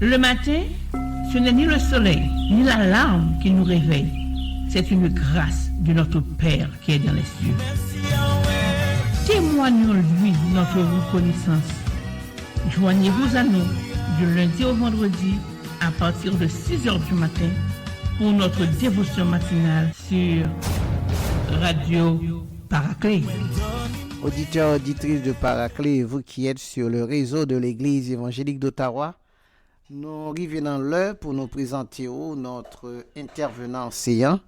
Le matin, ce n'est ni le soleil, ni l'alarme qui nous réveille. C'est une grâce de notre Père qui est dans les cieux. Témoignons-lui notre reconnaissance. Joignez-vous à nous du lundi au vendredi à partir de 6h du matin pour notre dévotion matinale sur Radio Paraclet. Auditeurs, auditrices de Paraclet, vous qui êtes sur le réseau de l'Église évangélique d'Ottawa, nous arrivons dans l'heure pour nous présenter notre intervenant enseignant,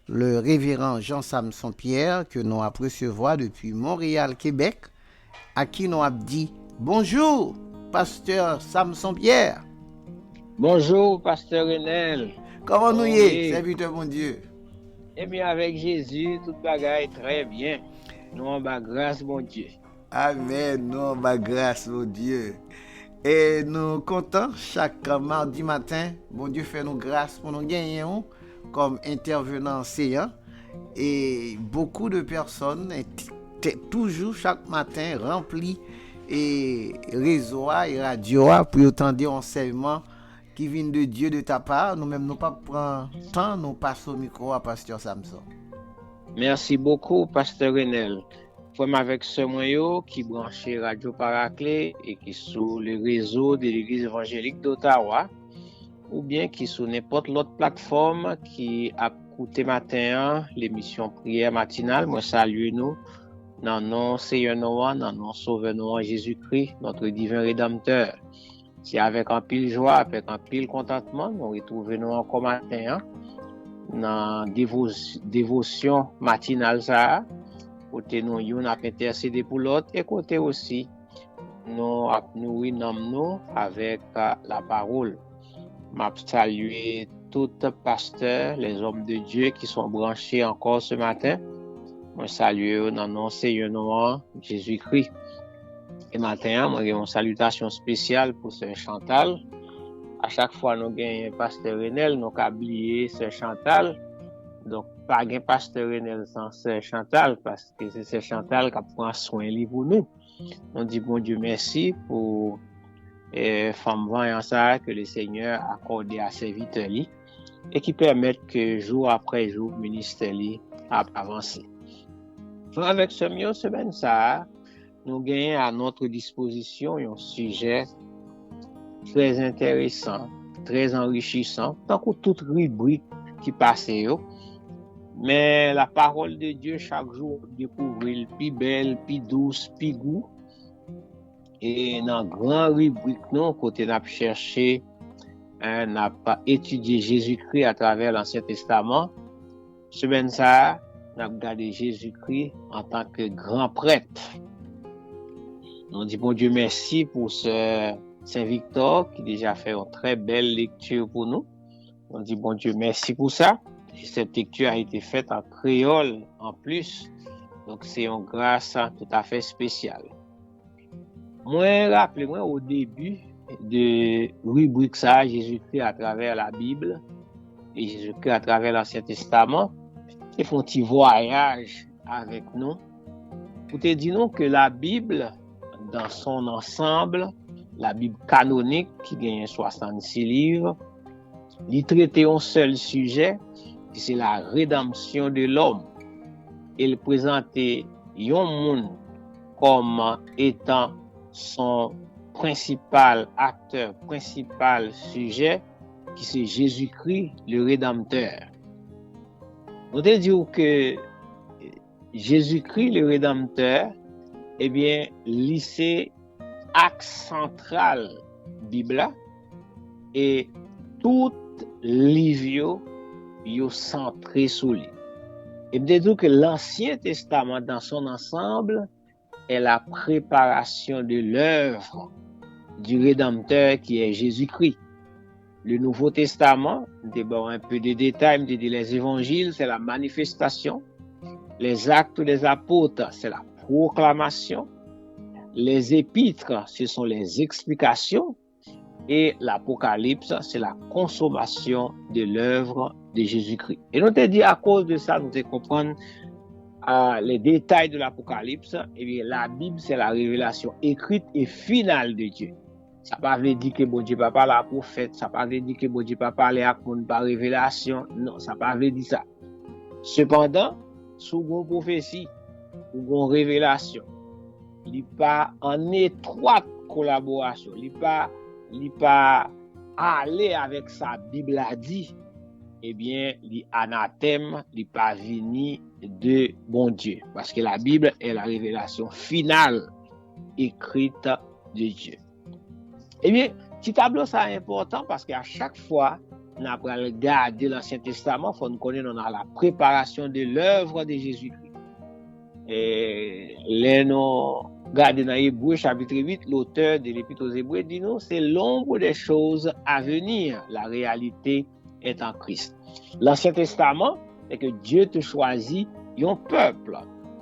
le révérend Jean-Samson Pierre, que nous avons recevoir depuis Montréal, Québec, à qui nous avons dit bonjour, pasteur Samson Pierre. Bonjour, pasteur Renel. Comment nous y est, serviteur mon Dieu? Eh bien, avec Jésus, toute bagaille très bien. Nous en bas grâce, mon Dieu. Amen, nous en bas grâce, mon Dieu. Et nous comptons chaque mardi matin, bon Dieu fait nous grâce pour nous gagner comme intervenant enseignant. Et beaucoup de personnes toujours chaque matin remplis et réseau et radio pour entendre enseignement qui vient de Dieu de ta part. Nous-mêmes nous pas prendre temps, nous passons au micro à pasteur Samson. Merci beaucoup, pasteur Renel. Comme avec ce moyen qui branche Radio Paraclet et qui sur le réseau de l'Église évangélique d'Ottawa, ou bien qui sur n'importe l'autre plateforme qui a écouté matin l'émission prière matinale, moi salue nous dans nom Seigneur Noah, dans nom Sauveur Noah Jésus-Christ, notre divin Rédempteur. C'est avec un pile joie, avec un pile contentement, nous retrouvons nous encore matin dans dévotion matinale ça. Côté nous yon a intercédé pour l'autre et côté aussi nous a nourri nous avec la parole. M'a salué tout pasteur, les hommes de Dieu qui sont branchés encore ce matin. Moi salue dans nom Seigneur Noah Jésus-Christ. Et matin, moi j'ai une salutation spéciale pour Sœur Chantal. À chaque fois nous gagnons pasteur Renel, nous oublié Sœur Chantal. Donc pas gain pasteur Renel sans Sœur Chantal parce que c'est Sœur Chantal qui prend soin pour nous. On dit bon Dieu merci pour femme voyant ça que le Seigneur a accordé à serviteurs et qui permettent que jour après jour ministère a avancé. Avec ce mieux semaine ça, nous gagnons à notre disposition un sujet très intéressant, très enrichissant, tant que toute rubrique qui passe. Mais la parole de Dieu, chaque jour, découvrir le plus belle, plus douce, plus goût. Et dans la grande rubrique, nous, côté n'a cherché, n'a pas étudié Jésus-Christ à travers l'Ancien Testament. Semaine ça, n'a regardé Jésus-Christ en tant que grand prêtre. On dit bon Dieu merci pour ce Saint-Victor qui déjà fait une très belle lecture pour nous. On dit bon Dieu merci pour ça. Et cette lecture a été faite en créole en plus. Donc c'est une grâce tout à fait spéciale. Moi, rappelez-moi au début de rubrique ça, Jésus-Christ à travers la Bible et Jésus-Christ à travers l'Ancien Testament. Ils font un petit voyage avec nous. Pour te dire que la Bible, dans son ensemble, la Bible canonique qui gagne 66 livres, il traitait un seul sujet, c'est la rédemption de l'homme. Il présentait un monde comme étant son principal acteur, principal sujet, qui c'est Jésus-Christ, le Rédempteur. On peut dire que Jésus-Christ, le Rédempteur, eh bien, c'est axe central Bible et tout livre yo centré sur lui. Et bien dire que l'Ancien Testament dans son ensemble est la préparation de l'œuvre du Rédempteur qui est Jésus-Christ. Le Nouveau Testament, d'abord un peu de détails, les évangiles, c'est la manifestation. Les actes des apôtres, c'est la proclamation. Les épîtres, ce sont les explications. Et l'Apocalypse, c'est la consommation de l'œuvre de Jésus-Christ. Et nous te dit à cause de ça, nous te comprendre les détails de l'Apocalypse. Eh bien, la Bible, c'est la révélation écrite et finale de Dieu. Ça ne veut pas dire que bon Dieu pas parler à prophète, ça ne veut pas dire que bon Dieu pas parler à monde par révélation. Non, ça ne veut pas dire ça. Cependant, sous une prophétie ou une révélation, il n'est pas en étroite collaboration, il n'est pas aller avec sa Bible a dit, eh bien, l'anathème, il n'est pas venu de bon Dieu. Parce que la Bible est la révélation finale écrite de Dieu. Eh bien, petit tableau, ça est important parce qu'à chaque fois, on a regardé l'Ancien Testament, il faut nous connaître la préparation de l'œuvre de Jésus-Christ. Et là, nous regardons dans Hébreux chapitre 8, l'auteur de l'Épître aux Hébreux dit nous, c'est l'ombre des choses à venir. La réalité est en Christ. L'Ancien Testament, c'est que Dieu te choisit un peuple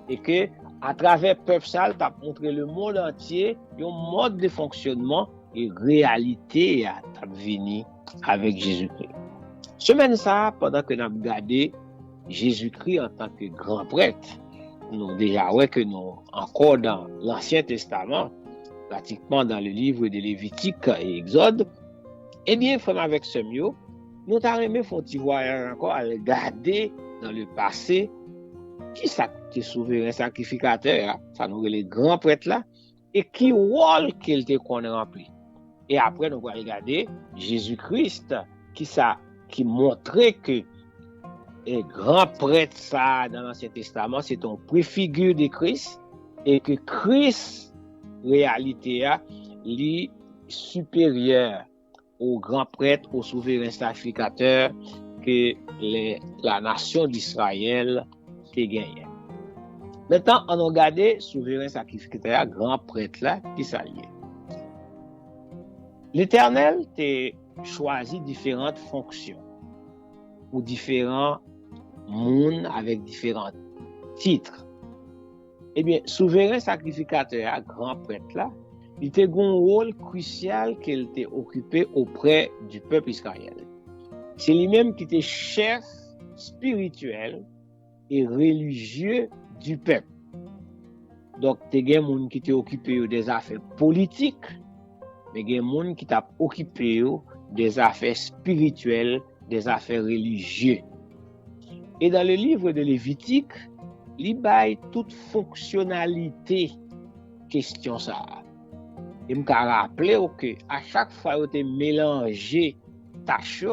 et que à travers le peuple ça, tu as montré le monde entier un mode de fonctionnement et réalité à venir avec Jésus-Christ. Semaine ça, pendant que nous avons regardé Jésus-Christ en tant que grand prêtre, nous déjà ouais que nous encore dans l'Ancien Testament, pratiquement dans le livre de Lévitique et Exode, eh bien, frère avec ce mieux, nous avons fait un petit voyage encore à regarder dans le passé qui est souverain sacrificateur, ça nous les grands prêtres là, et qui rôle qu'il était qu'on rempli. Et après, nous allons regarder Jésus-Christ qui montrait que les grands prêtres ça dans l'Ancien Testament, c'est une préfigure de Christ et que Christ, réalité, est supérieur aux grands prêtres, aux souverains sacrificateurs que la nation d'Israël a gagné. Maintenant, on a regardé souverain sacrificateur, grand prêtre là, qui s'allie. L'Éternel t'a choisi différentes fonctions ou différents mondes avec différents titres. Eh bien, souverain sacrificateur, grand prêtre là, il a un rôle crucial qu'il a occupé auprès du peuple israélien. C'est lui-même qui était chef spirituel et religieux du peuple. Donc, il y a des gens qui étaient occupés des affaires politiques, mais il y a des gens qui étaient occupés des affaires spirituelles, des affaires religieuses. Et dans le livre de Lévitique, il y a toute fonctionnalité question ça. Et je me rappelle que à chaque fois que tu mélangé tâches,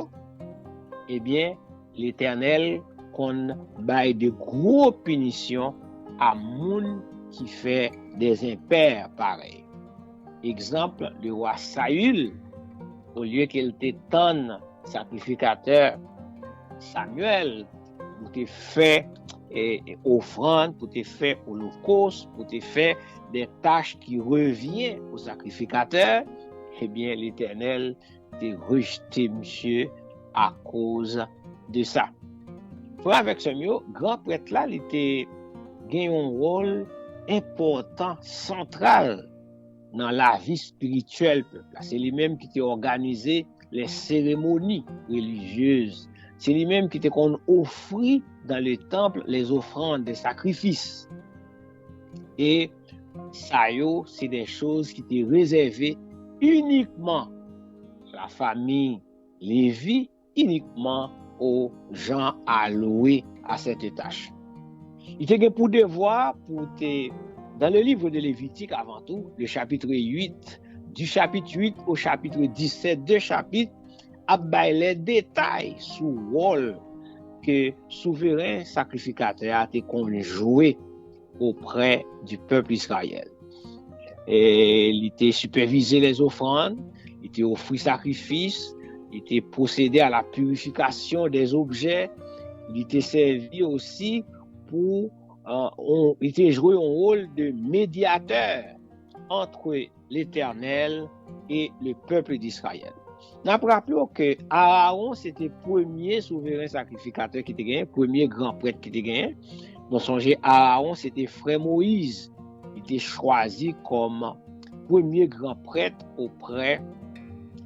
eh bien, l'Éternel qu'on baille de gros punitions à moun qui fait des impairs pareils. Exemple, le roi Saül, au lieu qu'il était un sacrificateur Samuel, pour te faire offrande, pour te faire holocauste, pour te faire des tâches qui reviennent au sacrificateur, eh bien, l'Éternel t'a rejeté, monsieur, à cause de ça. Avec ce mieux, grand prêtre là, il était gagné un rôle important, central dans la vie spirituelle peuple. C'est lui-même qui a organisé les cérémonies religieuses. C'est lui-même qui a offert dans le temple les offrandes des sacrifices. Et ça, c'est des choses qui étaient réservées uniquement à la famille Lévi, uniquement aux gens alloués à cette tâche. Il était pour devoir, dans le livre de Lévitique avant tout, le chapitre 8, du chapitre 8 au chapitre 17, deux chapitres, a les détails sur le rôle que souverain sacrificateur a été conjoué auprès du peuple israélien. Et il était supervisé les offrandes, il était offert sacrifice, il était procédé à la purification des objets, il était servi aussi pour, il était joué un rôle de médiateur entre l'Éternel et le peuple d'Israël. Nous rappelons que Aaron c'était le premier souverain sacrificateur qui était gagné, premier grand prêtre qui était gagné. Nous songez Aaron c'était frère Moïse, il était choisi comme premier grand prêtre auprès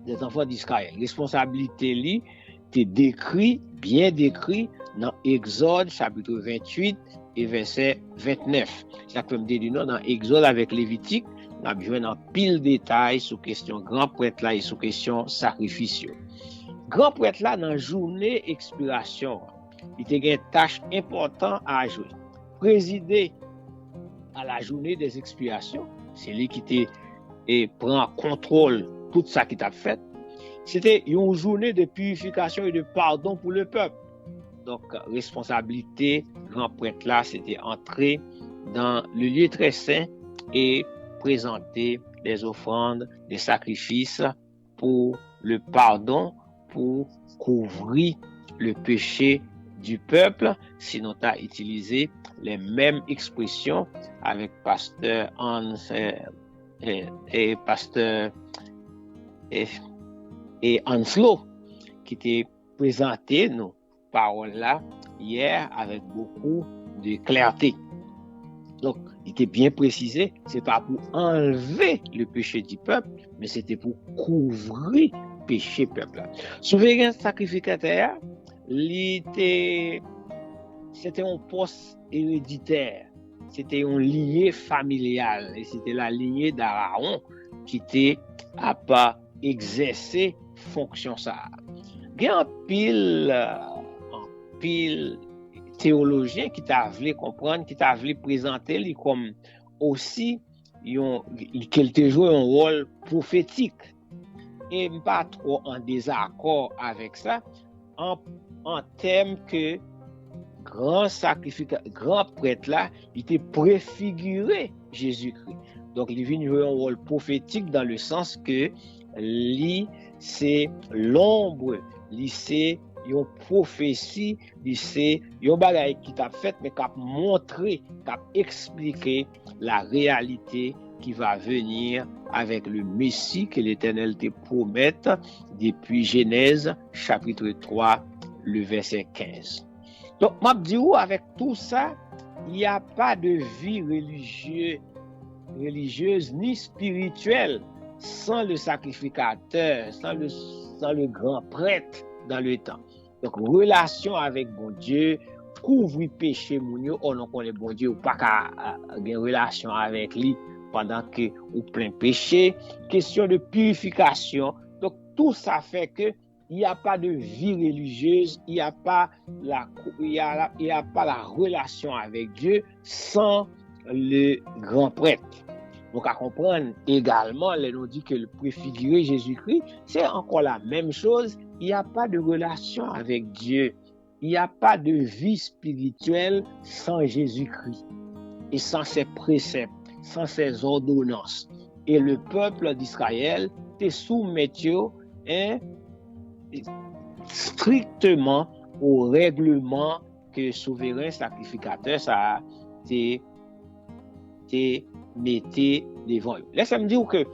des enfants d'Israël. Responsabilité li était décrit, bien décrit dans Exode chapitre 28 et verset 29. Ça peut me dire non dans Exode avec Lévitique, n'a besoin d'un pile détail sur question grand prêtre là et sur question sacrifice. Grand prêtre là dans journée expiration, il a une tâche importante à jouer. Présider à la journée des expiations, c'est lui qui prend contrôle tout ça qui t'a fait. C'était une journée de purification et de pardon pour le peuple. Donc, responsabilité, grand prêtre là, c'était entrer dans le lieu très saint et présenter des offrandes, des sacrifices pour le pardon, pour couvrir le péché du peuple. Sinon, tu as utilisé les mêmes expressions avec pasteur Hans et pasteur et Anslo qui t'est présenté nos paroles là hier avec beaucoup de clarté. Donc, il était bien précisé, c'est pas pour enlever le péché du peuple, mais c'était pour couvrir le péché du peuple. Souverain sacrificateur, c'était un poste héréditaire, c'était un lignée familial, et c'était la lignée d'Aaron qui était à pas exercer fonction ça. Il y a un pile théologien qui t'a voulu comprendre, qui t'a voulu présenter lui comme aussi qu'il te joué un rôle prophétique. Et pas trop en désaccord avec ça, en termes que grand prêtre là, il était préfiguré Jésus-Christ. Donc il vient jouer un rôle prophétique dans le sens que lui c'est l'ombre, lui c'est une prophétie, c'est un bagage qui t'a fait mais qui a montré, qui a expliqué la réalité qui va venir avec le Messie que l'Éternel te promette depuis Genèse chapitre 3 le verset 15. Donc m'a dit avec tout ça, il n'y a pas de vie religieuse ni spirituelle sans le sacrificateur, sans le grand prêtre dans le temps. Donc, relation avec bon Dieu, couvrir péché mounio, on ne connaît bon Dieu, ou pas qu'à une relation avec lui pendant que ou plein péché, question de purification. Donc, tout ça fait que il n'y a pas de vie religieuse, il n'y a pas la relation avec Dieu sans le grand prêtre. Donc, à comprendre également, les nous dit que le préfiguré Jésus-Christ, c'est encore la même chose. Il n'y a pas de relation avec Dieu. Il n'y a pas de vie spirituelle sans Jésus-Christ et sans ses préceptes, sans ses ordonnances. Et le peuple d'Israël te soumet strictement au règlement que le souverain sacrificateur ça te mettez devant eux. Laissez-moi dire que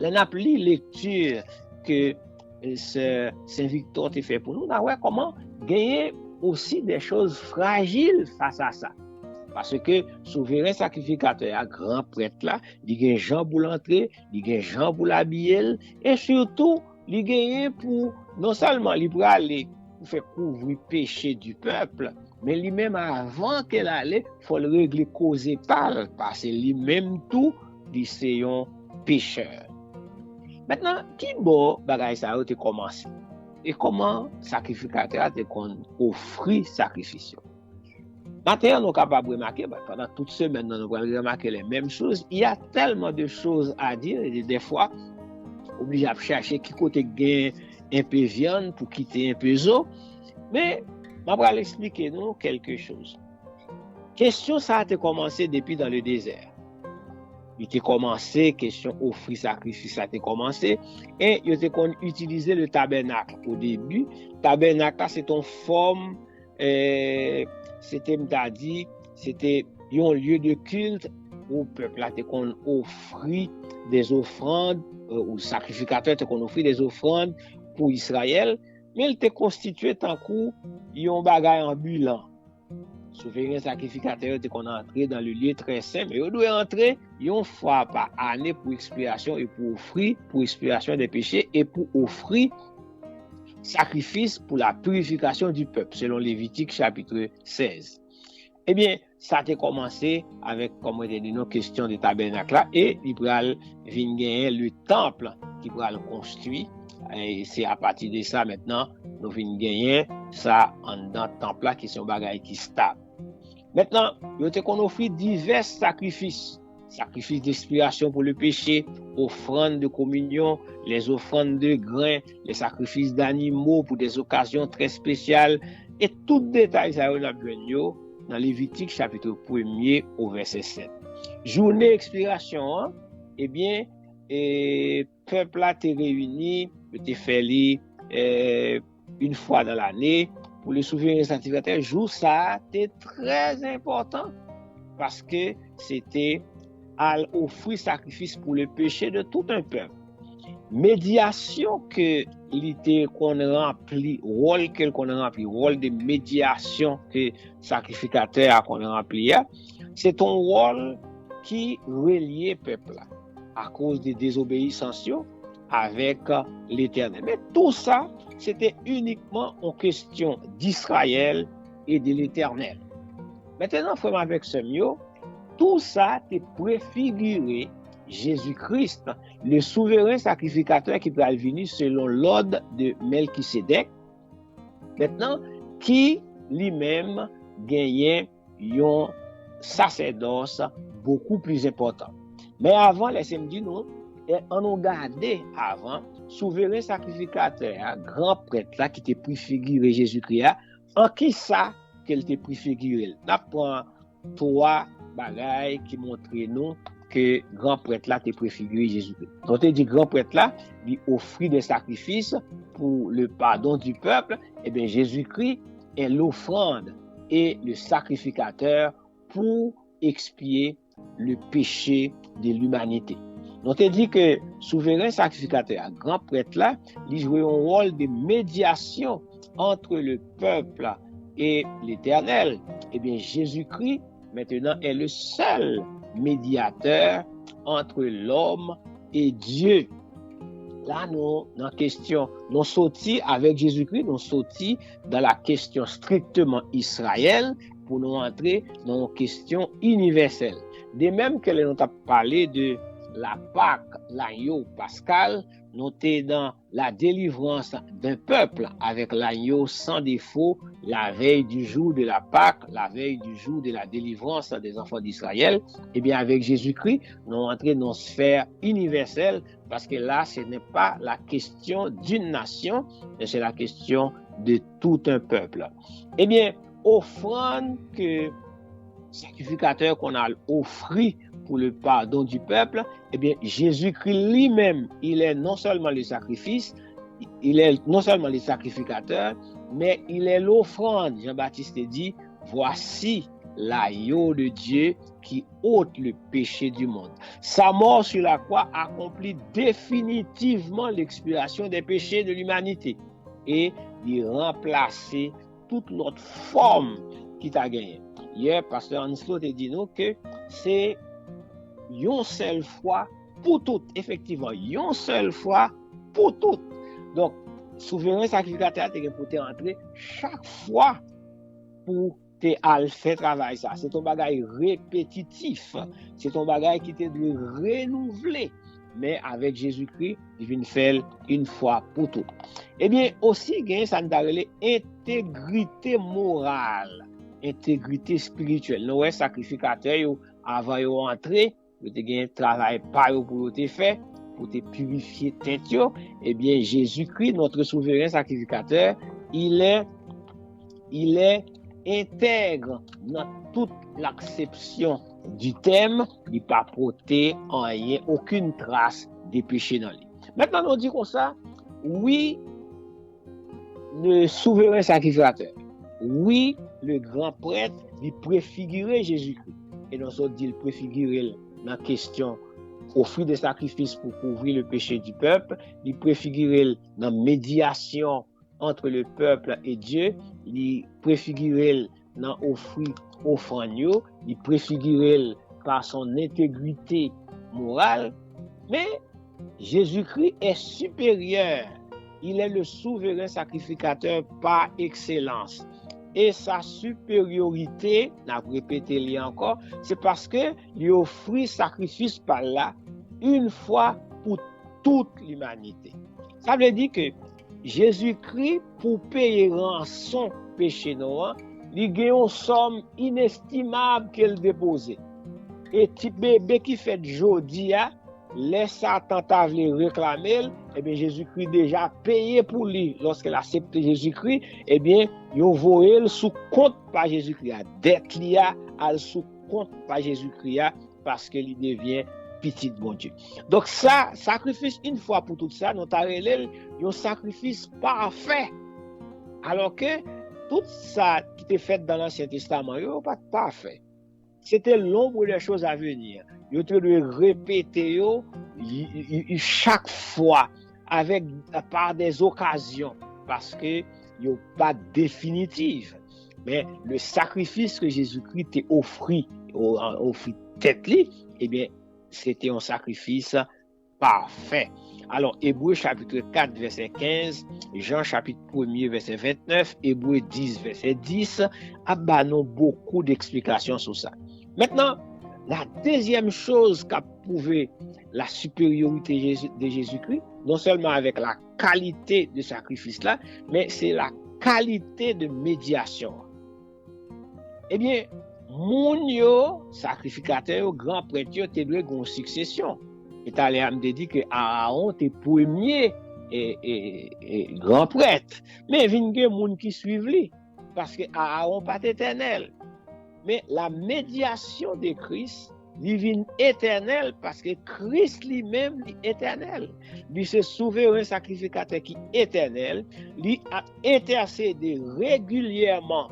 la lecture que Saint-Victor t'a fait pour nous, on voit comment gagner aussi des choses fragiles face à ça. Parce que souverain sacrificateur, grand prêtre là, il gagne Jean pour l'entrée, il gagne Jean pour l'habiller, et surtout, il gagne pour, non seulement il pour aller pour faire couvrir le péché du peuple, mais lui-même avant qu'elle allait, il faut le régler causer par, parce que lui-même tout, il c'est un pécheur. Maintenant, qui bon bagay ça a été commencé? Et comment sacrificateur a offert sacrifice? Maintenant, nous sommes capables de remarquer, pendant toute semaine, nous allons remarquer les mêmes choses. Il y a tellement de choses à dire, et des fois, obligé de chercher qui côté gain un peu viande pour quitter un peu d'eau. Mais, je vais expliquer nous quelque chose. Question, ça a été commencé depuis dans le désert. Il a commencé, question offrir sacrifice, ça a été commencé. Et il a utilisé le tabernacle au début. Tabernacle, c'est une forme, c'était un lieu de culte où le peuple a offert des offrandes, ou le sacrificateur a offert des offrandes pour Israël. Mais il était constitué tant qu'un bagage ambulant. Souverain sacrificateur était qu'on entrait dans le lieu très saint, mais il doit entrer une fois par année pour expiation et pour offrir, pour expiation des péchés et pour offrir sacrifice pour la purification du peuple, selon Lévitique chapitre 16. Eh bien, ça a commencé avec, comme on dit, nos questions de tabernacle là, et il va venir gagner le temple qui va le construire. Et c'est à partir de ça maintenant, nous venons gagner ça en dans le temple là qui sont bagailles qui stable. Maintenant, il y a qu'on offre divers sacrifices. Sacrifices d'expiation pour le péché, offrandes de communion, les offrandes de grains, les sacrifices d'animaux pour des occasions très spéciales. Et tout détail, ça on a besoin dans Lévitique chapitre 1er au verset 7. Journée expiration, hein? Eh bien, peuple a été réuni, été fait une fois dans l'année pour le souverain sacrificateur. Jour ça, c'était très important parce que c'était à offrir sacrifice pour le péché de tout un peuple. Médiation que l'ité qu'on remplit, rôle de médiation que sacrificateur a qu'on rempli, c'est ton rôle qui relie peuple là, à cause des désobéissances avec l'Éternel. Mais tout ça, c'était uniquement en question d'Israël et de l'Éternel. Maintenant, frère avec ce mieux, tout ça est préfiguré Jésus-Christ, le souverain sacrificateur qui va venir selon l'ordre de Melchisédek. Maintenant, qui lui-même gagnait un sacerdoce beaucoup plus important. Mais avant, laissez-moi dire nous, on a gardé avant, souverain sacrificateur, grand prêtre là qui était préfiguré Jésus-Christ, en qui ça qu'elle était préfiguré. N'apprend trois bagailles qui montrent nous que grand prêtre là était préfiguré Jésus-Christ. Donc il dit grand prêtre là, il offrit des sacrifices pour le pardon du peuple, et bien Jésus-Christ est l'offrande et le sacrificateur pour expier le péché de l'humanité. Donc il dit que souverain sacrificateur, grand prêtre là, il jouait un rôle de médiation entre le peuple et l'Éternel. Et bien Jésus-Christ maintenant est le seul médiateur entre l'homme et Dieu. Là, nous, dans question, nous sortis avec Jésus-Christ, nous sortis dans la question strictement Israël pour nous entrer dans une question universelle. De même que nous avons parlé de la Pâque, l'agneau pascal, nous sommes dans la délivrance d'un peuple avec l'agneau sans défaut, la veille du jour de la Pâque, la veille du jour de la délivrance des enfants d'Israël. Et bien avec Jésus-Christ, nous entrons dans une sphère universelle parce que là, ce n'est pas la question d'une nation, mais c'est la question de tout un peuple. Eh bien, offrande que sacrificateur qu'on a offert pour le pardon du peuple, eh bien, Jésus-Christ lui-même, il est non seulement le sacrifice, il est non seulement le sacrificateur, mais il est l'offrande. Jean-Baptiste dit, voici l'agneau de Dieu qui ôte le péché du monde. Sa mort sur la croix accomplit définitivement l'expiation des péchés de l'humanité et il remplacer toute notre forme qui t'a gagné. Hier, pasteur Anslo a dit nous que c'est une seule fois pour toutes, effectivement, une seule fois pour toutes. Donc, souverain sacrificateur, tu peux entrer chaque fois pour te faire travail ça. C'est ton bagage répétitif, c'est ton bagage qui te doit renouveler. Mais avec Jésus-Christ, il vient faire une fois pour toutes. Eh bien, aussi, il y a ça intégrité morale, intégrité spirituelle. Nous, sacrificateurs, avant d'entrer, vous avez un travail par pour te faire, pour te purifier tête. Eh bien, Jésus-Christ, notre souverain sacrificateur, il est intègre dans toute l'acception du thème, il n'a pas porté en rien, aucune trace de péché dans lui. Maintenant, on dit comme ça, oui, le souverain sacrificateur, oui, le grand prêtre, il préfigurait Jésus-Christ. Et nous avons dit, il préfigurait dans la question offrir des sacrifices pour couvrir le péché du peuple, il préfigurait dans la médiation entre le peuple et Dieu, il préfigurait dans offrir offrande, il préfigurait par son intégrité morale, mais Jésus-Christ est supérieur. Il est le souverain sacrificateur par excellence. et sa supériorité, n'a répété li encore, c'est parce que il offrit sacrifice par là une fois pour toute l'humanité. Ça veut dire que Jésus-Christ, pour payer rançon péché noir, il gagne une somme inestimable qu'elle dépose. Et petit bébé qui fait jodi a, laisse Satan t'avler réclamer, eh bien Jésus-Christ déjà payé pour lui. Lorsqu'il accepte Jésus-Christ, eh bien, il voyé sous compte par Jésus-Christ. Dette li a, al sous compte par Jésus-Christ parce qu'il devient petit bon Dieu. Donc ça, sacrifice une fois pour tout ça, nous t'arrêlé un sacrifice parfait. Alors que tout ça qui était fait dans l'Ancien Testament, il n'est pas parfait. C'était l'ombre des choses à venir. Il doit répéter chaque fois avec par des occasions parce que il n'est pas définitif. Mais le sacrifice que Jésus-Christ t'a offert tête li, eh bien, c'était un sacrifice parfait. Alors, Hébreux chapitre 4, verset 15, Jean chapitre 1, verset 29, Hébreux 10, verset 10, nous beaucoup d'explications sur ça. Maintenant, la deuxième chose qu'a prouvé la supériorité de Jésus-Christ, non seulement avec la qualité de sacrifice là, mais c'est la qualité de médiation. Eh bien, moun yo, sacrificateur, grand prêtre, te doit une succession. Et t'allais à me dire que Aaron était premier et grand prêtre. Mais il y a des gens qui suivent lui, parce que Aaron pas éternel. Mais la médiation de Christ, divine éternelle, parce que Christ lui-même est éternel. Lui, c'est souverain sacrificateur qui est éternel. Lui a intercédé régulièrement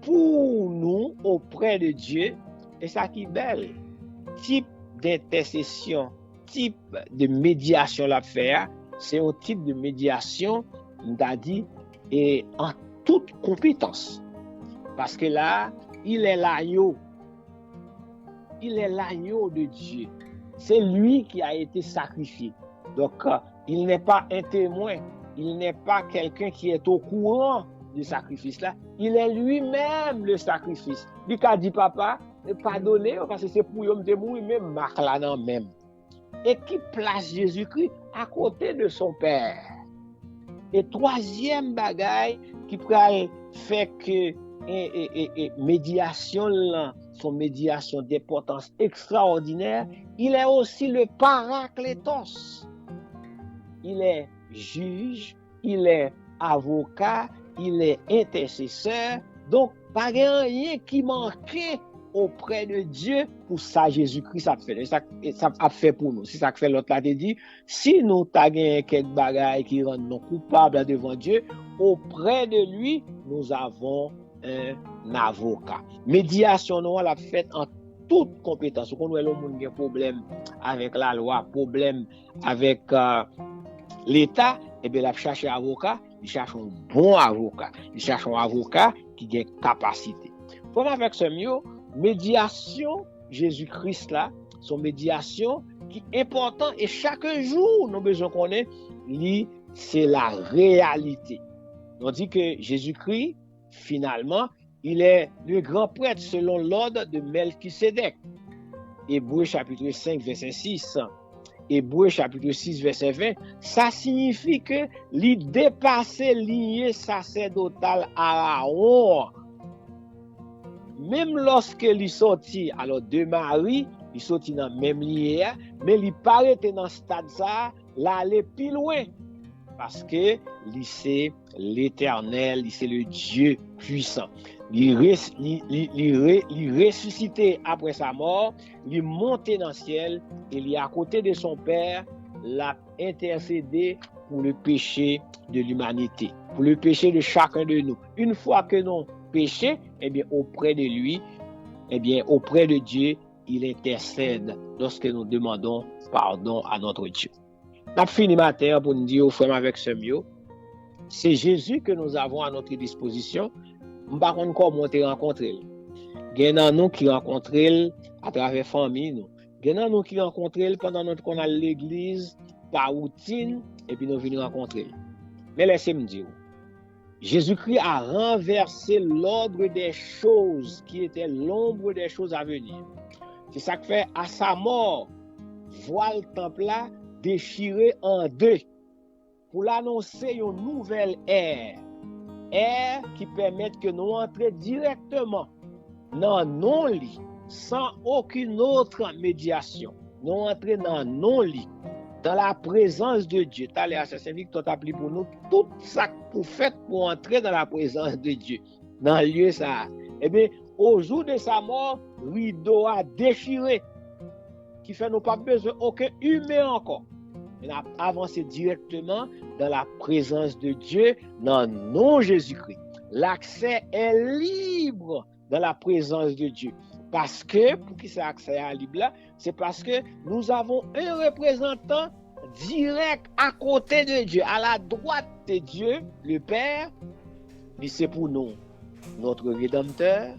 pour nous auprès de Dieu. Et ça qui est belle. Type d'intercession, type de médiation la faire, c'est un type de médiation, on a dit, et en toute compétence. Parce que là, il est l'agneau. Il est l'agneau de Dieu. C'est lui qui a été sacrifié. Donc, il n'est pas un témoin. Il n'est pas quelqu'un qui est au courant du sacrifice là. Il est lui-même le sacrifice. Lui qui a dit, papa, pardonnez, parce que c'est pour eux de mourir, même marque là non même. Et qui place Jésus-Christ à côté de son Père. Et troisième bagaille qui pourrait faire que médiation là, son médiation d'importance extraordinaire, il est aussi le Parakletos. Il est juge, il est avocat, il est intercesseur. Donc, pas rien qui manquait auprès de Dieu pour ça Jésus-Christ ça fait. Ça a fait pour nous. C'est ça que fait l'autre là te dit, si nous avons quelques bagailles qui rendent nous coupables devant Dieu, auprès de lui, nous avons un avocat. Médiation, nous l'a fait en toute compétence. Quand nous avons un problème avec la loi, problème avec l'État, et bien, il cherche un avocat, il cherche un bon avocat. Il cherche un avocat qui a une capacité. Comme avec ce mieux, médiation, Jésus-Christ là, son médiation qui est important et chaque jour, nous avons besoin qu'on ait, c'est la réalité. On dit que Jésus-Christ, finalement, il est le grand prêtre selon l'ordre de Melchisédek. Hébreux chapitre 5, verset 6. Hébreux chapitre 6, verset 20. Ça signifie que il dépasse lignée sacerdotale Aaron. Même lorsque il sorti, alors de Marie, il sorti dans la même lignée, mais il paraît dans ce stade ça, là, aller plus loin. Parce que c'est l'Éternel, c'est le Dieu puissant. Il ressuscité après sa mort, il monté dans le ciel, il est à côté de son Père, l'a intercédé pour le péché de l'humanité, pour le péché de chacun de nous. Une fois que nous péchons, eh bien, auprès de lui, eh bien, auprès de Dieu, il intercède lorsque nous demandons pardon à notre Dieu. Nous avons fini matin pour nous dire, frère, avec ce mieux, c'est Jésus que nous avons à notre disposition. Nous ne savons pas comment rencontrer. Il y a nous qui rencontrons à travers la famille. Il y a nous qui rencontrons pendant qu'on a l'église, par routine, et puis nous venons rencontrer. Mais laissez-moi dire, Jésus-Christ a renversé l'ordre des choses qui était l'ombre des choses à venir. C'est ça que fait à sa mort, voit le temple là déchiré en deux pour l'annoncer une nouvelle ère qui permet que nous entrions directement dans non-lit sans aucune autre médiation. Nous entrons dans non-lit, dans la présence de Dieu. T'as l'air assez Victor t'a appelé pour nous tout ça pour faire pour entrer dans la présence de Dieu. Dans le lieu ça. Eh bien, au jour de sa mort, rideau a déchiré, qui fait nous pas besoin aucun humain encore. On a avancé directement dans la présence de Dieu, dans le nom Jésus-Christ. L'accès est libre dans la présence de Dieu. Parce que, pour qui c'est accès à libre là, c'est parce que nous avons un représentant direct à côté de Dieu, à la droite de Dieu, le Père. C'est pour nous notre Rédempteur,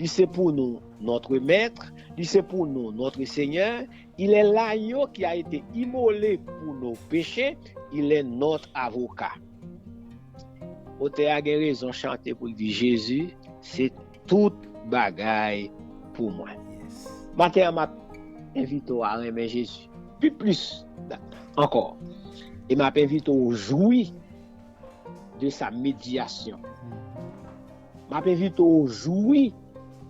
c'est pour nous notre Maître, c'est pour nous notre Seigneur. Il est l'agneau qui a été immolé pour nos péchés, il est notre avocat. Auteur a raison de chanter pour dire Jésus, c'est toute bagaille pour moi. Matin, m'a invité à aimer Jésus. Puis plus encore. Et m'a invité à jouir de sa médiation. M'a invité à jouir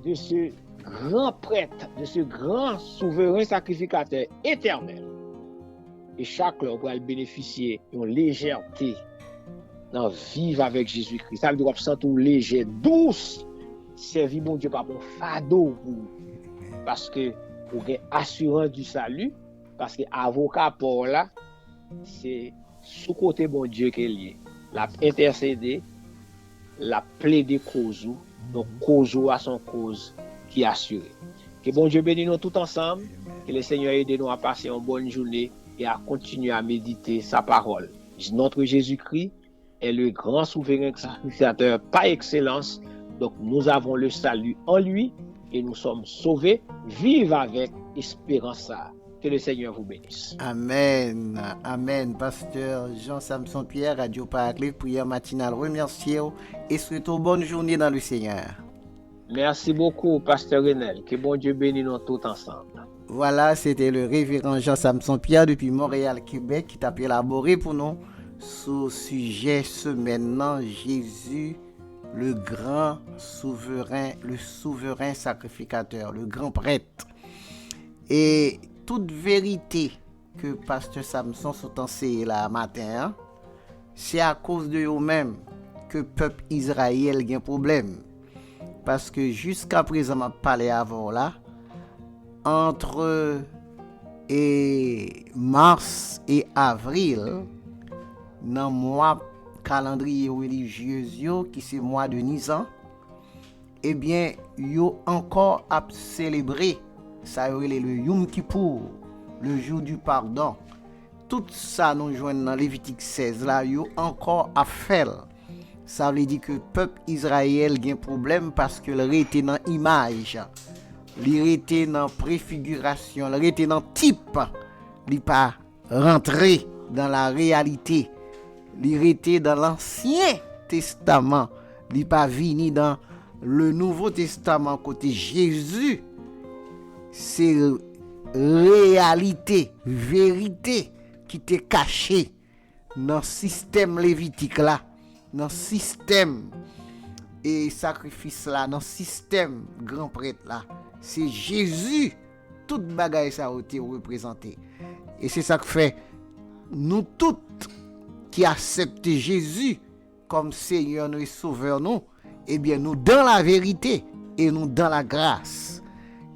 de ce grand prêtre, de ce grand souverain sacrificateur éternel. Et chaque homme pourra bénéficier d'une légèreté dans vivre avec Jésus-Christ. Ça veut dire qu'on se sent léger, douce, servir mon Dieu par mon fardeau parce que pour une assurance du salut, parce que avocat pour là, c'est sous côté bon Dieu qu'il est. L'a intercédé, l'a plaidé cause, donc cause à son cause qui est assurée. Que bon Dieu bénisse nous tout ensemble, que le Seigneur aide nous à passer une bonne journée et à continuer à méditer sa parole. Notre Jésus-Christ est le grand souverain sacrificateur par excellence. Donc nous avons le salut en lui et nous sommes sauvés. Vive avec espérance. Que le Seigneur vous bénisse. Amen. Amen. Pasteur Jean-Samson Pierre, Radio Paraclet, prière matinale. Remerciez et souhaitons bonne journée dans le Seigneur. Merci beaucoup, Pasteur Renel. Que bon Dieu bénisse nous tous ensemble. Voilà, c'était le révérend Jean-Samson Pierre depuis Montréal, Québec, qui t'a élaboré pour nous ce sujet ce maintenant, Jésus, le grand souverain, le souverain sacrificateur, le grand prêtre. Et toute vérité que Pasteur Samson s'est enseigné là matin, c'est à cause de eux-mêmes que le peuple Israël a un problème. Parce que jusqu'à présent, je parlé avant là, entre mars et avril, dans le mois calendrier religieux qui c'est mois de Nisan, eh bien, yo encore à célébrer ça le Yom Kippour, le jour du pardon. Tout ça nous joignent dans Lévitique 16 là, yo encore à faire. Ça veut dire que le peuple Israël a un problème parce que il était dans image, il était dans préfiguration, il était dans type, il pas rentré dans la réalité. Il était dans l'Ancien Testament, il pas venu dans le Nouveau Testament côté Jésus. C'est réalité, vérité qui était cachée dans le système lévitique là, dans le système et sacrifice là, dans le système grand prêtre là. C'est Jésus, toute bagaille ça a été représenté. Et c'est ça que fait nous toutes qui acceptons Jésus comme Seigneur et Sauveur nous, eh bien nous dans la vérité et nous dans la grâce.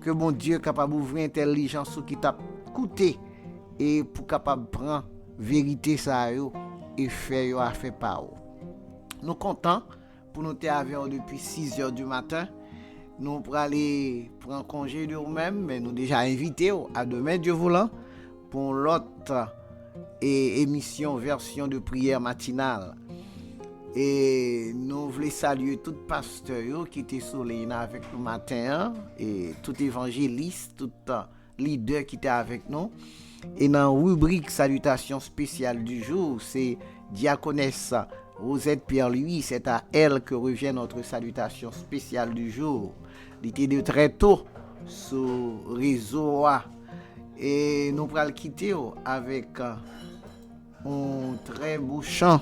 Que mon Dieu capable d'ouvrir intelligence qui t'a coûté et pour capable prendre vérité ça et faire à faire par. Nous contents pour nous être avec depuis 6h du matin. Nous pour aller prendre congé de nous-mêmes, mais nous déjà invités à demain Dieu voulant pour l'autre émission version de prière matinale. Et nous voulons saluer tout pasteur qui était sur les avec nous matin et tout évangéliste, tout leader qui était avec nous. Et dans la rubrique salutation spéciale du jour, c'est diaconesse Rosette Pierre-Louis, c'est à elle que revient notre salutation spéciale du jour. Il était de très tôt sur réseau et nous allons le quitter avec un très beau chant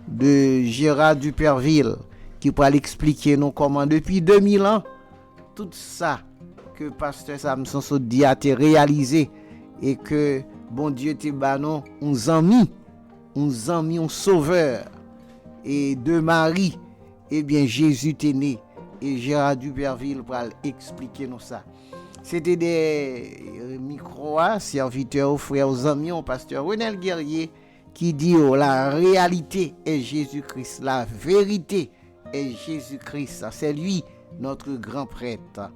de Gérard Duperville qui pourra l'expliquer nous comment depuis 2000 ans tout ça que pasteur Samson Sodi a été réalisé et que bon Dieu te banon uns amis, un sauveur et de Marie, eh bien Jésus t'est né et Gérard Duperville pour expliquer nous ça. C'était des micros serviteurs aux frères, aux amis, au pasteur Renel Guerrier qui dit la réalité est Jésus-Christ, la vérité est Jésus-Christ. C'est lui notre grand prêtre.